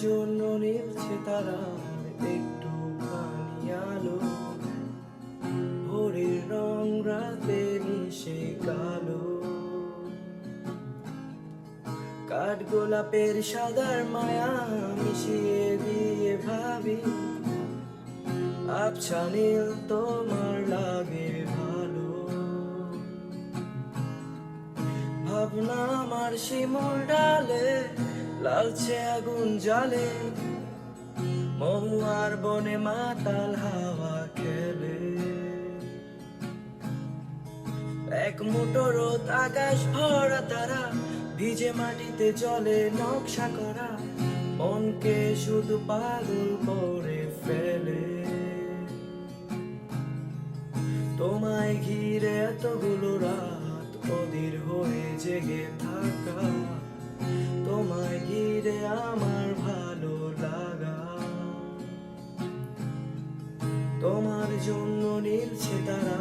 জন্য নিভছে তারা একটু পানি আলো, ভোরের রং রাতে মিশে কালো। কাঠ গোলাপের সাদার মায়া মিশিয়ে দিয়ে ভাবি, আবছা নীল তোমার লাগে ভালো। ভাবনা আমার শিমুল ডালে, লালচে আগুন জ্বালে, মহুয়ার বনে মাতাল হাওয়া খেলে। এক মুঠো রোদ, আকাশ ভরা তারা, ভিজে মাটিতে জলে নকশা করা, মনকে শুধু পাগল করে ফেলে। তোমায় ঘিরে এতগুলো রাত, অধীর হয়ে জেগে থাকা, তোমায় ঘিরে আমার ভালো লাগা। তোমার জন্য নীলছে তারা